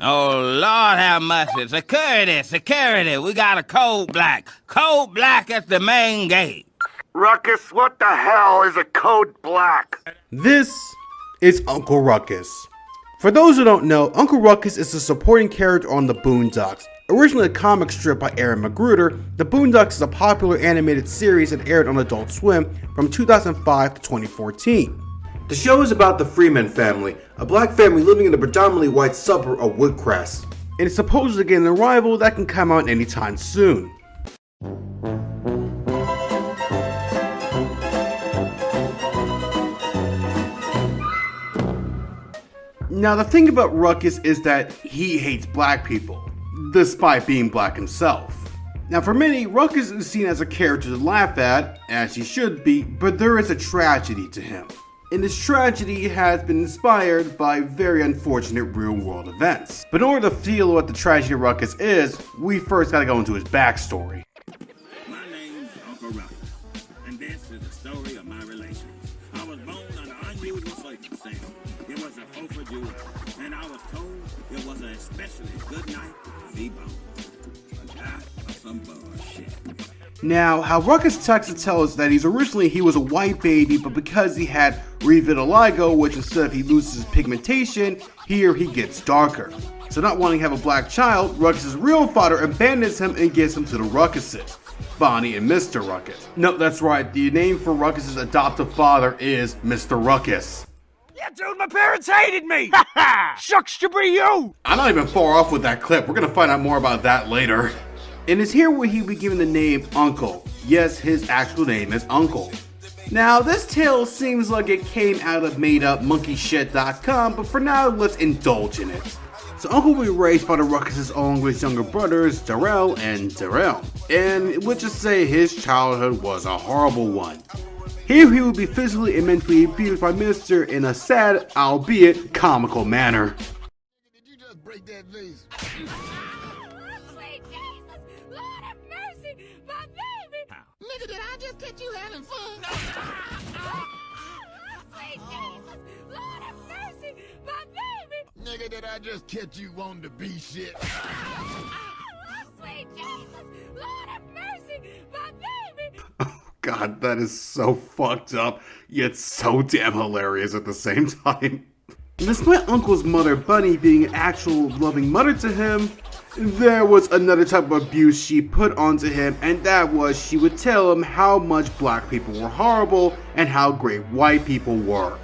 Oh, Lord have mercy. Security. We got a code black. Code black at the main gate. Ruckus, what the hell is a code black? This is Uncle Ruckus. For those who don't know, Uncle Ruckus is a supporting character on the Boondocks. Originally a comic strip by Aaron McGruder, the Boondocks is a popular animated series that aired on Adult Swim from 2005 to 2014. The show is about the Freeman family, a black family living in the predominantly white suburb of Woodcrest, and it's supposed to get an arrival that can come out anytime soon. Now the thing about Ruckus is that he hates black people, despite being black himself. Now for many, Ruckus is seen as a character to laugh at, as he should be, but there is a tragedy to him. And this tragedy has been inspired by very unfortunate real-world events. But in order to feel what the tragedy of Ruckus is, we first gotta go into his backstory. My name's Uncle Ruckus, and this is the story of my relations. I was born under unusual circumstances. It was a 4th of July, and I was told it was an especially good night to be born. A lot of some bullshit. Now, how Ruckus tries to tell us that he was a white baby, but because he had revitiligo, which instead of he loses his pigmentation, here he gets darker. So not wanting to have a black child, Ruckus's real father abandons him and gives him to the Ruckuses, Bonnie and Mr. Ruckus. No, that's right, the name for Ruckus's adoptive father is Mr. Ruckus. Yeah, dude, my parents hated me! Shucks to be you! I'm not even far off with that clip, we're gonna find out more about that later. And it's here where he'll be given the name Uncle. Yes, his actual name is Uncle. Now, this tale seems like it came out of made-up-monkey-shit.com, but for now, let's indulge in it. So Uncle will be raised by the Ruckuses along with his younger brothers, Darrell and Darrell. And let's just say his childhood was a horrible one. Here he will be physically and mentally abused by Mr. in a sad, albeit comical manner. Did you just break that vase? Nigga, did I just catch you having fun? Sweet Jesus, Lord have mercy, my baby. Nigga, did I just catch you wanting to be shit? Sweet Jesus, Lord have mercy, my baby. Oh god, that is so fucked up, yet so damn hilarious at the same time. Despite Uncle's mother Bunny being an actual loving mother to him, there was another type of abuse she put onto him, and that was she would tell him how much black people were horrible and how great white people were.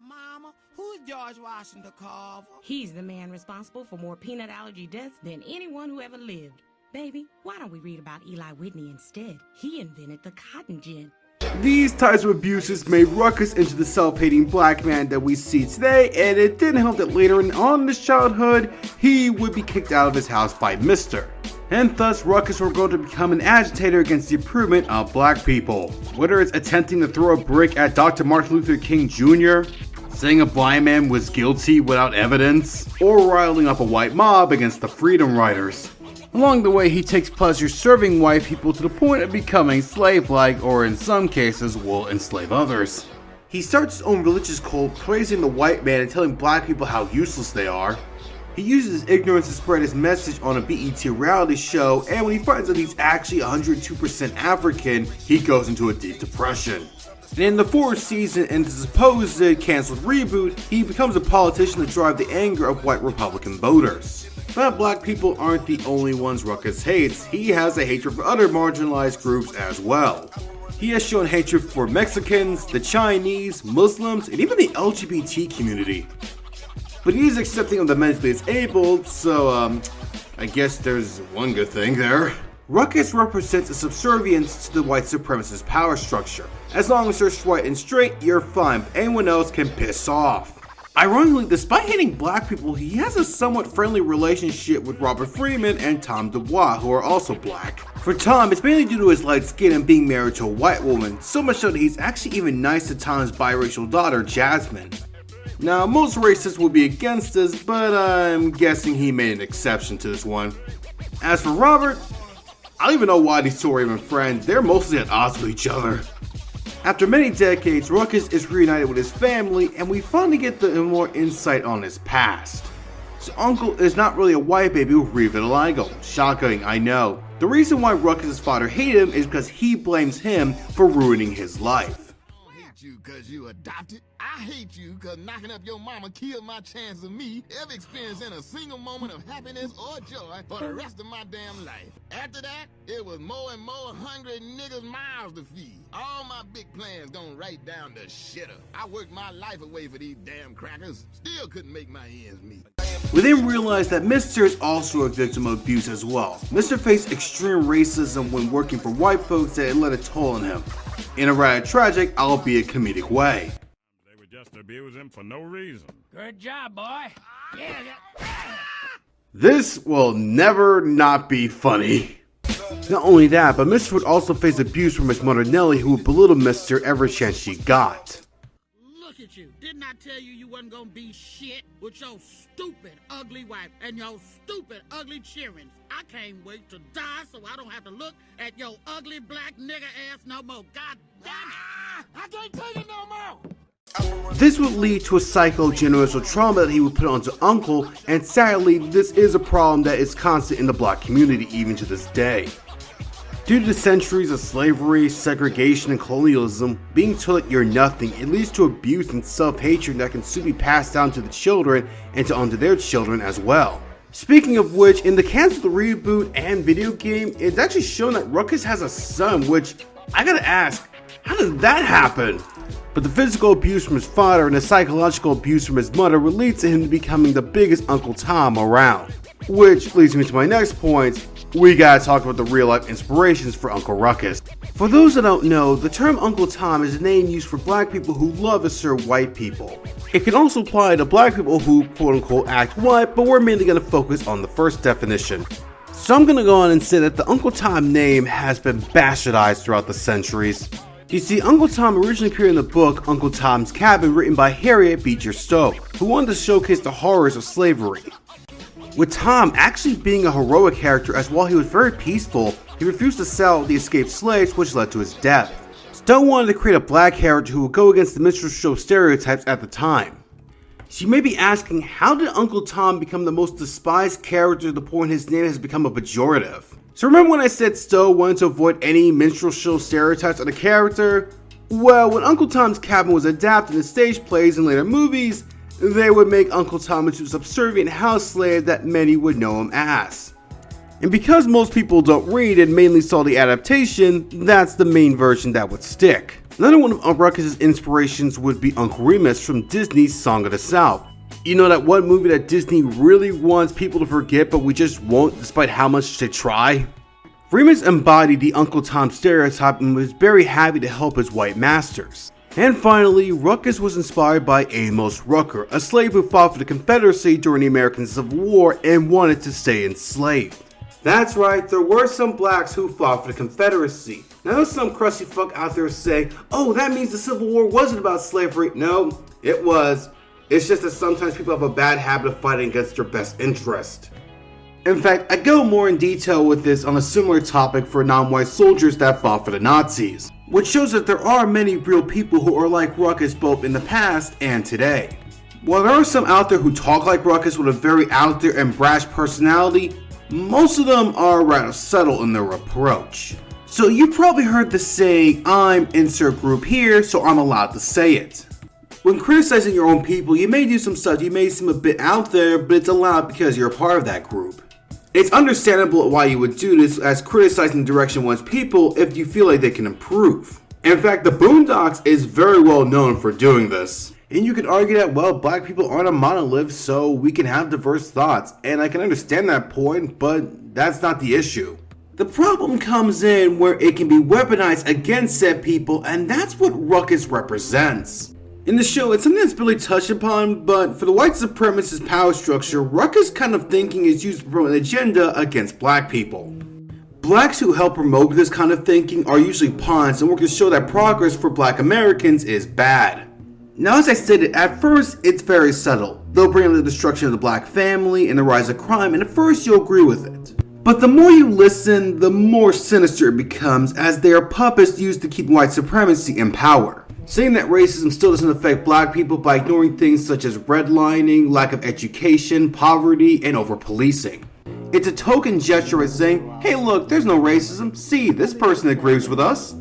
Mama, who's George Washington Carver? He's the man responsible for more peanut allergy deaths than anyone who ever lived. Baby, why don't we read about Eli Whitney instead? He invented the cotton gin. These types of abuses made Ruckus into the self-hating black man that we see today, and it didn't help that later on in his childhood, he would be kicked out of his house by Mr. And thus, Ruckus will grow to become an agitator against the improvement of black people. Whether it's attempting to throw a brick at Dr. Martin Luther King Jr., saying a blind man was guilty without evidence, or riling up a white mob against the Freedom Riders. Along the way, he takes pleasure serving white people to the point of becoming slave-like, or in some cases, will enslave others. He starts his own religious cult, praising the white man and telling black people how useless they are. He uses his ignorance to spread his message on a BET reality show, and when he finds out he's actually 102% African, he goes into a deep depression. And in the 4th season and the supposed cancelled reboot, he becomes a politician to drive the anger of white Republican voters. But black people aren't the only ones Ruckus hates. He has a hatred for other marginalized groups as well. He has shown hatred for Mexicans, the Chinese, Muslims, and even the LGBT community. But he is accepting of the mentally disabled, so I guess there's one good thing there. Ruckus represents a subservience to the white supremacist power structure. As long as you're white and straight, you're fine, but anyone else can piss off. Ironically, despite hating black people, he has a somewhat friendly relationship with Robert Freeman and Tom Dubois, who are also black. For Tom, it's mainly due to his light skin and being married to a white woman, so much so that he's actually even nice to Tom's biracial daughter, Jasmine. Now, most racists will be against this, but I'm guessing he made an exception to this one. As for Robert, I don't even know why these two are even friends, they're mostly at odds with each other. After many decades, Ruckus is reunited with his family, and we finally get more insight on his past. So Uncle is not really a white baby with vitiligo. Shocking, I know. The reason why Ruckus' father hated him is because he blames him for ruining his life. I hate you because you adopted. I hate you because knocking up your mama killed my chance of me ever experiencing a single moment of happiness or joy for the rest of my damn life. After that, it was more and more hungry niggas' mouths to feed. All my big plans gone right down the shitter. I worked my life away for these damn crackers. Still couldn't make my ends meet. We then realized that Mr. is also a victim of abuse as well. Mr. faced extreme racism when working for white folks that it let a toll on him, in a rather tragic, albeit comedic way. They would just abuse him for no reason. Good job, boy. Yeah. This will never not be funny. Not only that, but Mr. would also face abuse from his mother Nellie, who would belittle Mr. every chance she got. Look at you. Didn't I tell you you wasn't gonna be shit with your stupid, ugly wife and your stupid, ugly children? I can't wait to die so I don't have to look at your ugly black nigger ass no more. God damn it! I can't take it no more! This would lead to a psycho-generational trauma that he would put onto Uncle, and sadly, this is a problem that is constant in the black community even to this day. Due to the centuries of slavery, segregation, and colonialism, being told that you're nothing, it leads to abuse and self-hatred that can soon be passed down to the children and onto their children as well. Speaking of which, in the canceled reboot and video game, it's actually shown that Ruckus has a son, which, I gotta ask, how did that happen? But the physical abuse from his father and the psychological abuse from his mother would lead to him to becoming the biggest Uncle Tom around. Which leads me to my next point, we gotta talk about the real life inspirations for Uncle Ruckus. For those that don't know, the term Uncle Tom is a name used for black people who love to serve white people. It can also apply to black people who quote unquote act white, but we're mainly gonna focus on the first definition. So I'm gonna go on and say that the Uncle Tom name has been bastardized throughout the centuries. You see, Uncle Tom originally appeared in the book Uncle Tom's Cabin, written by Harriet Beecher Stowe, who wanted to showcase the horrors of slavery. With Tom actually being a heroic character, as while he was very peaceful, he refused to sell the escaped slaves, which led to his death. Stowe wanted to create a black character who would go against the minstrel show stereotypes at the time. So you may be asking, how did Uncle Tom become the most despised character to the point his name has become a pejorative? So remember when I said Stowe wanted to avoid any minstrel show stereotypes of the character? Well, when Uncle Tom's Cabin was adapted in stage plays and later movies, they would make Uncle Tom into a subservient house slave that many would know him as. And because most people don't read and mainly saw the adaptation, that's the main version that would stick. Another one of Uncle Ruckus' inspirations would be Uncle Remus from Disney's Song of the South. You know, that one movie that Disney really wants people to forget, but we just won't despite how much they try? Remus embodied the Uncle Tom stereotype and was very happy to help his white masters. And finally, Ruckus was inspired by Amos Rucker, a slave who fought for the Confederacy during the American Civil War and wanted to stay enslaved. That's right, there were some blacks who fought for the Confederacy. Now there's some crusty fuck out there saying, oh, that means the Civil War wasn't about slavery. No, it was. It's just that sometimes people have a bad habit of fighting against their best interest. In fact, I go more in detail with this on a similar topic for non-white soldiers that fought for the Nazis, which shows that there are many real people who are like Ruckus both in the past and today. While there are some out there who talk like Ruckus with a very out there and brash personality, most of them are rather subtle in their approach. So you probably heard the saying, I'm insert group here, so I'm allowed to say it. When criticizing your own people, you may do some stuff, you may seem a bit out there, but it's allowed because you're a part of that group. It's understandable why you would do this, as criticizing direction one's people if you feel like they can improve. In fact, the Boondocks is very well known for doing this. And you could argue that, well, black people aren't a monolith, so we can have diverse thoughts. And I can understand that point, but that's not the issue. The problem comes in where it can be weaponized against said people, and that's what Ruckus represents. In the show, it's something that's barely touched upon, but for the white supremacist power structure, Ruckus' kind of thinking is used to promote an agenda against black people. Blacks who help promote this kind of thinking are usually pawns and work to show that progress for black Americans is bad. Now, as I stated, at first it's very subtle. They'll bring up the destruction of the black family and the rise of crime, and at first you'll agree with it. But the more you listen, the more sinister it becomes, as they are puppets used to keep white supremacy in power. saying that racism still doesn't affect black people by ignoring things such as redlining, lack of education, poverty, and over-policing. It's a token gesture as saying, hey look, there's no racism, see, this person agrees with us.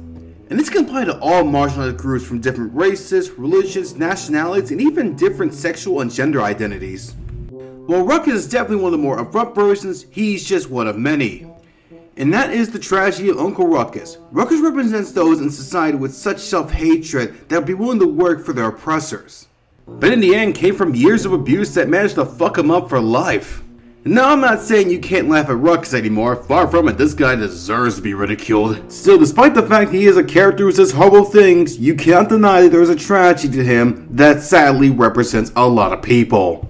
And this can apply to all marginalized groups from different races, religions, nationalities, and even different sexual and gender identities. While Ruckus is definitely one of the more abrupt versions, he's just one of many. And that is the tragedy of Uncle Ruckus. Ruckus represents those in society with such self-hatred that would be willing to work for their oppressors. But in the end, came from years of abuse that managed to fuck him up for life. Now, I'm not saying you can't laugh at Ruckus anymore, far from it, this guy deserves to be ridiculed. Still, despite the fact he is a character who says horrible things, you can't deny that there is a tragedy to him that sadly represents a lot of people.